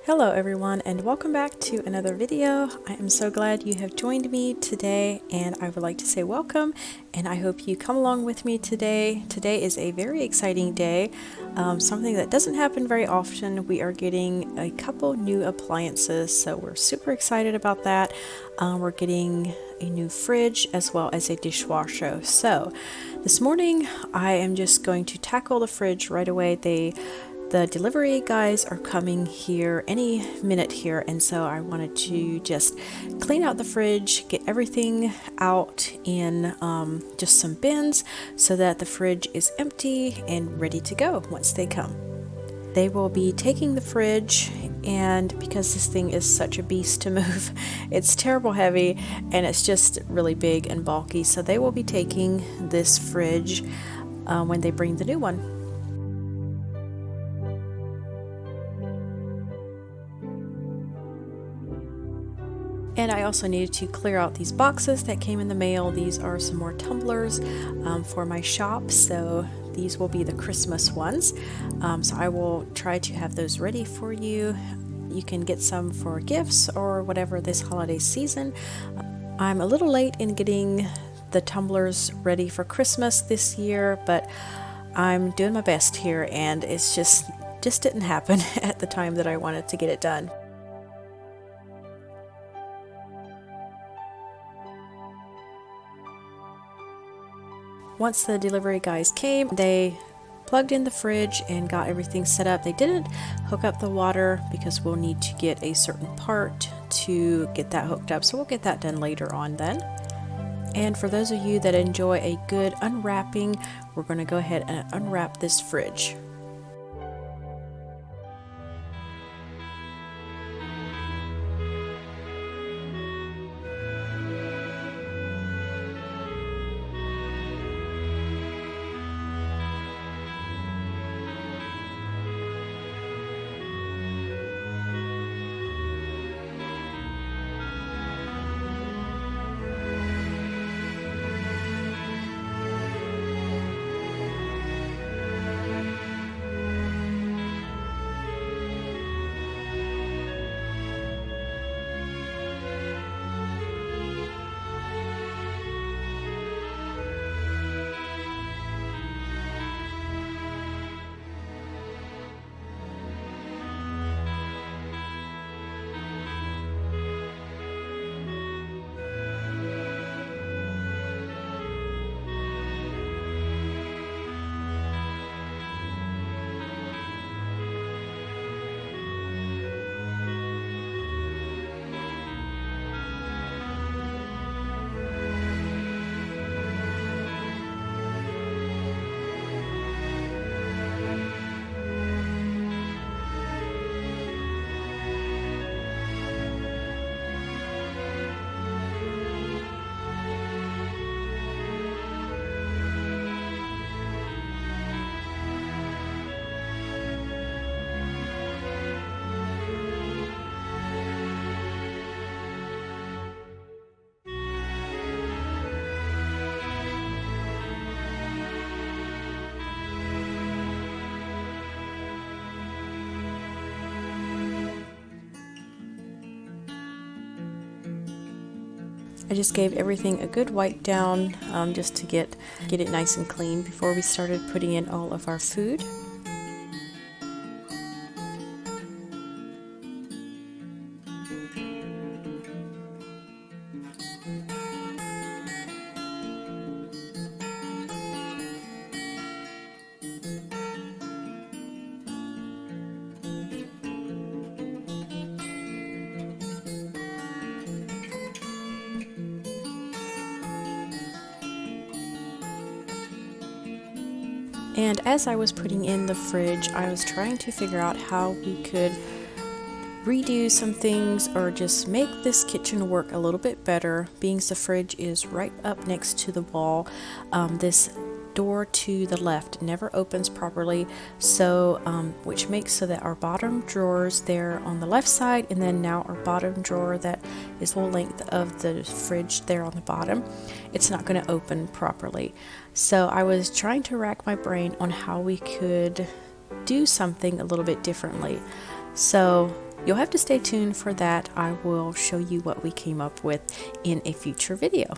Hello everyone, and welcome back to another video. I am so glad you have joined me today, and I would like to say welcome, and I hope you come along with me today. Today is a very exciting day, something that doesn't happen very often. We are getting a couple new appliances, so we're super excited about that. We're getting a new fridge as well as a dishwasher. So this morning I am just going to tackle the fridge right away. The delivery guys are coming here any minute here, and so I wanted to just clean out the fridge, get everything out in just some bins so that the fridge is empty and ready to go once they come. They will be taking the fridge, and because this thing is such a beast to move, it's terrible heavy and it's just really big and bulky, so they will be taking this fridge when they bring the new one. And I also needed to clear out these boxes that came in the mail. These are some more tumblers for my shop, so these will be the Christmas ones. So I will try to have those ready for you. You can get some for gifts or whatever this holiday season. I'm a little late in getting the tumblers ready for Christmas this year, but I'm doing my best here, and it's just didn't happen at the time that I wanted to get it done. Once the delivery guys came, they plugged in the fridge and got everything set up. They didn't hook up the water because we'll need to get a certain part to get that hooked up, so we'll get that done later on then. And for those of you that enjoy a good unwrapping, we're going to go ahead and unwrap this fridge. I just gave everything a good wipe down just to get it nice and clean before we started putting in all of our food. And as I was putting in the fridge, I was trying to figure out how we could redo some things or just make this kitchen work a little bit better, being the fridge is right up next to the wall. This door to the left never opens properly, so which makes so that our bottom drawers there on the left side, and then now our bottom drawer that is the length of the fridge there on the bottom, it's not going to open properly. So I was trying to rack my brain on how we could do something a little bit differently. So You'll have to stay tuned for that. I will show you what we came up with in a future video.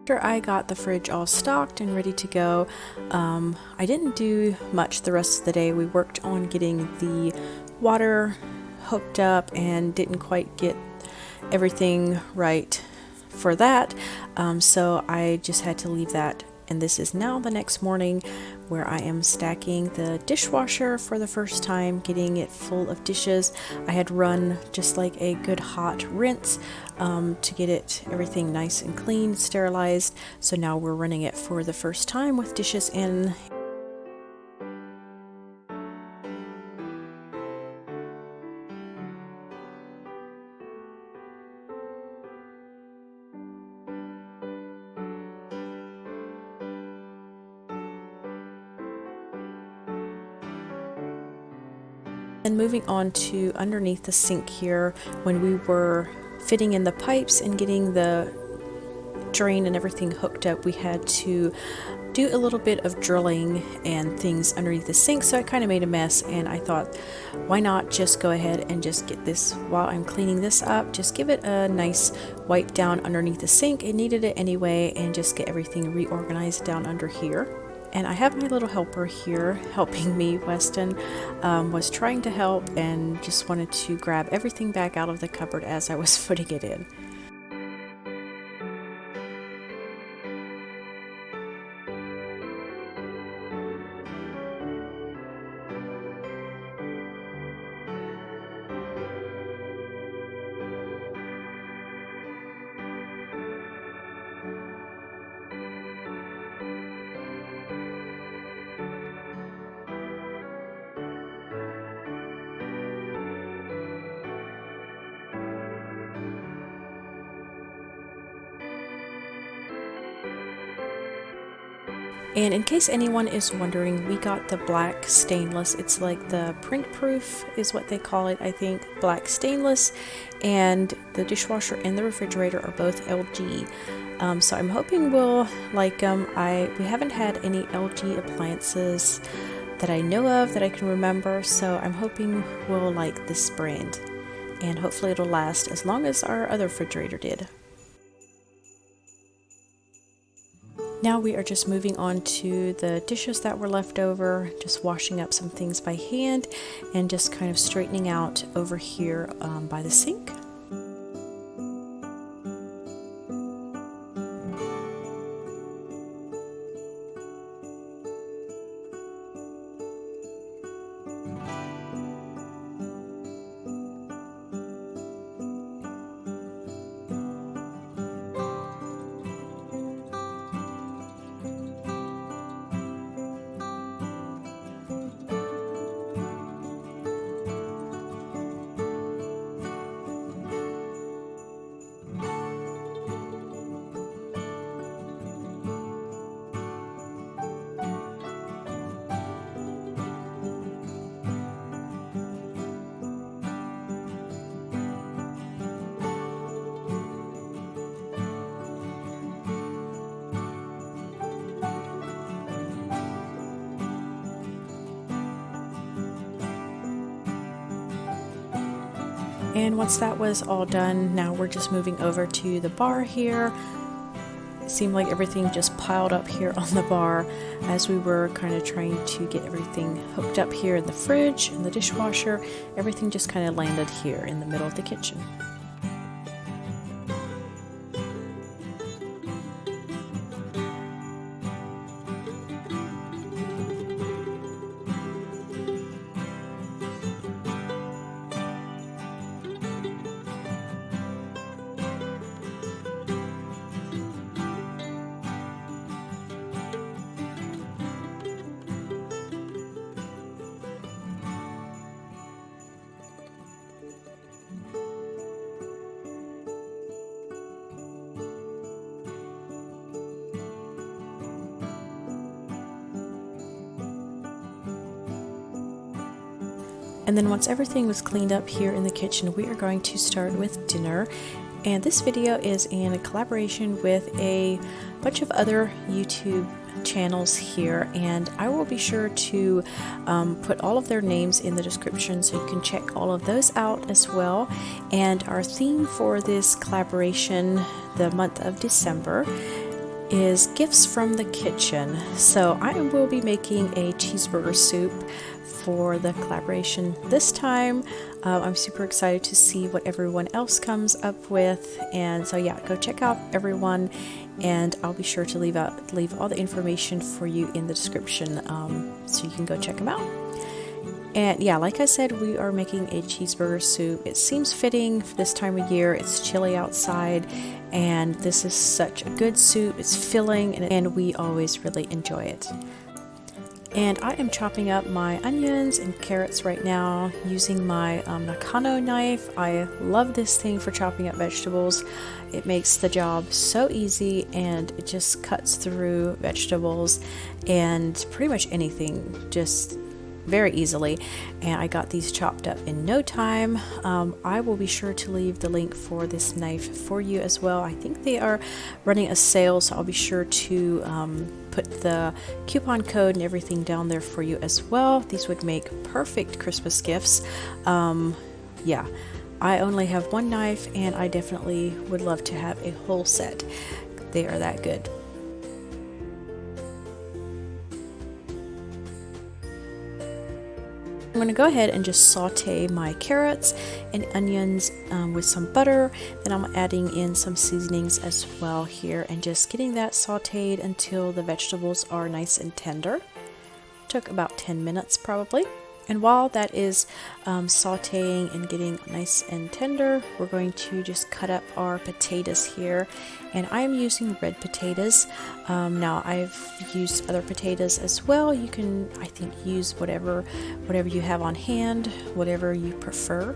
After I got the fridge all stocked and ready to go, I didn't do much the rest of the day. We worked on getting the water hooked up and didn't quite get everything right for that, so I just had to leave that. And this is now the next morning where I am stacking the dishwasher for the first time, getting it full of dishes. I had run just like a good hot rinse to get everything nice and clean, sterilized. So now we're running it for the first time with dishes in. And moving on to underneath the sink here, when we were fitting in the pipes and getting the drain and everything hooked up, we had to do a little bit of drilling and things underneath the sink, so I kind of made a mess, and I thought, why not just go ahead and just get this, while I'm cleaning this up, just give it a nice wipe down underneath the sink. It needed it anyway, and just get everything reorganized down under here. And I have my little helper here helping me. Weston was trying to help and just wanted to grab everything back out of the cupboard as I was putting it in. And in case anyone is wondering, we got the black stainless. It's like the print proof is what they call it, I think, black stainless. And the dishwasher and the refrigerator are both LG. So I'm hoping we'll like them. We haven't had any LG appliances that I know of that I can remember, so I'm hoping we'll like this brand. And hopefully it'll last as long as our other refrigerator did. Now we are just moving on to the dishes that were left over, just washing up some things by hand and just kind of straightening out over here by the sink. And once that was all done, now we're just moving over to the bar here. It seemed like everything just piled up here on the bar as we were kind of trying to get everything hooked up here in the fridge and the dishwasher. Everything just kind of landed here in the middle of the kitchen. And then once everything was cleaned up here in the kitchen, we are going to start with dinner. And this video is in a collaboration with a bunch of other YouTube channels here, and I will be sure to put all of their names in the description so you can check all of those out as well. And our theme for this collaboration, the month of December, is gifts from the kitchen. So I will be making a cheeseburger soup for the collaboration this time. I'm super excited to see what everyone else comes up with, and so yeah, go check out everyone, and I'll be sure to leave all the information for you in the description, so you can go check them out. And yeah, like I said, we are making a cheeseburger soup. It seems fitting for this time of year. It's chilly outside, and this is such a good soup. It's filling, and we always really enjoy it. And I am chopping up my onions and carrots right now using my Nakano knife. I love this thing for chopping up vegetables. It makes the job so easy, and it just cuts through vegetables and pretty much anything just very easily. And I got these chopped up in no time. I will be sure to leave the link for this knife for you as well. I think they are running a sale, so I'll be sure to put the coupon code and everything down there for you as well. These would make perfect Christmas gifts. Yeah, I only have one knife, and I definitely would love to have a whole set. They are that good. I'm going to go ahead and just saute my carrots and onions with some butter. Then I'm adding in some seasonings as well here, and just getting that sauteed until the vegetables are nice and tender. Took about 10 minutes probably. And while that is sauteing and getting nice and tender, we're going to just cut up our potatoes here. And I'm using red potatoes. Now I've used other potatoes as well. You can, I think, use whatever you have on hand, whatever you prefer.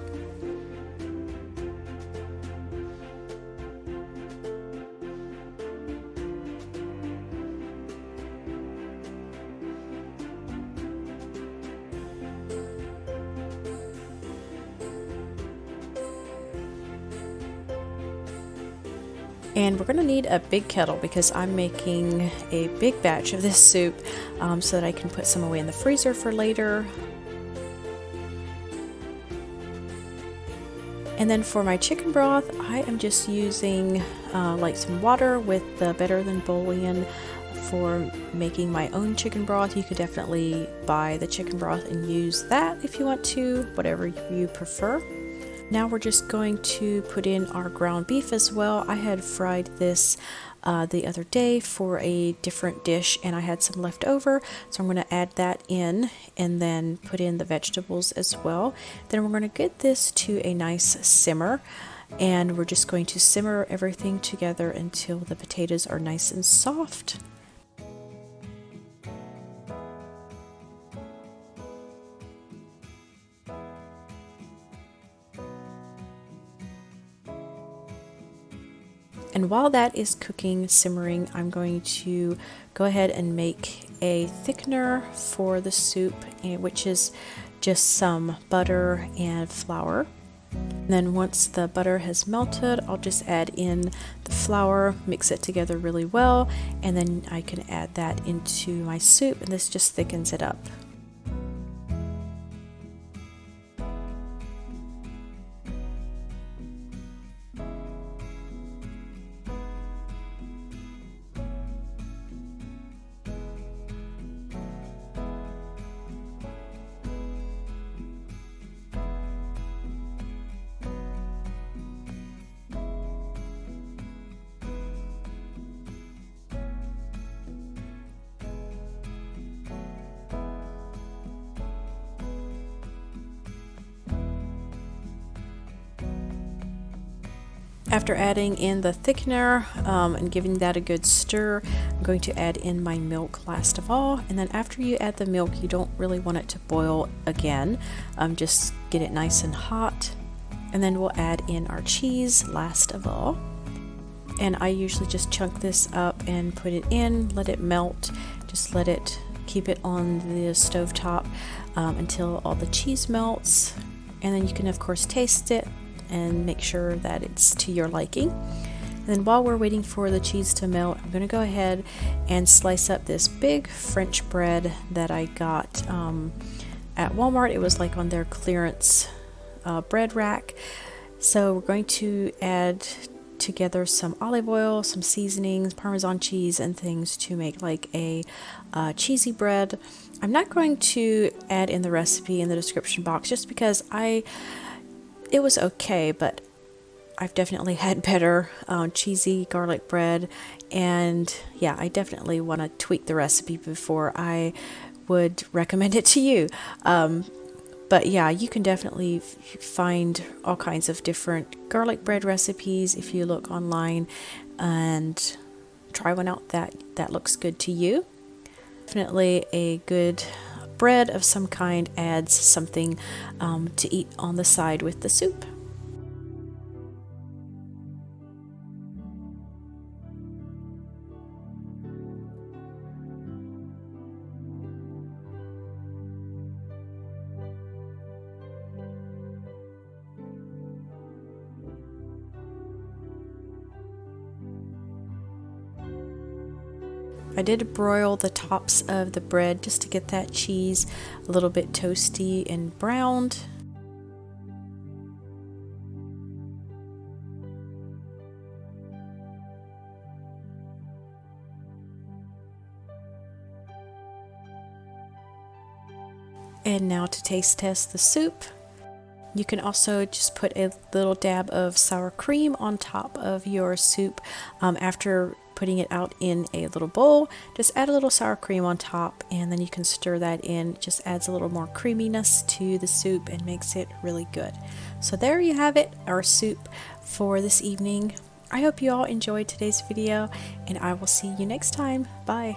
And we're going to need a big kettle because I'm making a big batch of this soup, so that I can put some away in the freezer for later. And then for my chicken broth, I am just using like some water with the Better Than Bouillon for making my own chicken broth. You could definitely buy the chicken broth and use that if you want to, whatever you prefer. Now we're just going to put in our ground beef as well. I had fried this the other day for a different dish, and I had some left over, so I'm going to add that in and then put in the vegetables as well. Then we're going to get this to a nice simmer, and we're just going to simmer everything together until the potatoes are nice and soft. And while that is cooking, simmering, I'm going to go ahead and make a thickener for the soup, which is just some butter and flour. And then once the butter has melted, I'll just add in the flour, mix it together really well, and then I can add that into my soup, and this just thickens it up. After adding in the thickener and giving that a good stir, I'm going to add in my milk last of all. And then after you add the milk, you don't really want it to boil again. Just get it nice and hot. And then we'll add in our cheese last of all. And I usually just chunk this up and put it in, let it melt, just keep it on the stovetop until all the cheese melts. And then you can of course taste it and make sure that it's to your liking. And then while we're waiting for the cheese to melt, I'm going to go ahead and slice up this big French bread that I got at Walmart. It was like on their clearance bread rack. So we're going to add together some olive oil, some seasonings, Parmesan cheese, and things to make like a cheesy bread. I'm not going to add in the recipe in the description box just because it was okay, but I've definitely had better cheesy garlic bread, and yeah, I definitely want to tweak the recipe before I would recommend it to you. But yeah, you can definitely find all kinds of different garlic bread recipes if you look online and try one out that looks good to you. Definitely a good bread of some kind adds something to eat on the side with the soup. I did broil the tops of the bread just to get that cheese a little bit toasty and browned. And now to taste test the soup. You can also just put a little dab of sour cream on top of your soup after putting it out in a little bowl. Just add a little sour cream on top, and then you can stir that in. It just adds a little more creaminess to the soup and makes it really good. So there you have it, our soup for this evening. I hope you all enjoyed today's video, and I will see you next time. Bye.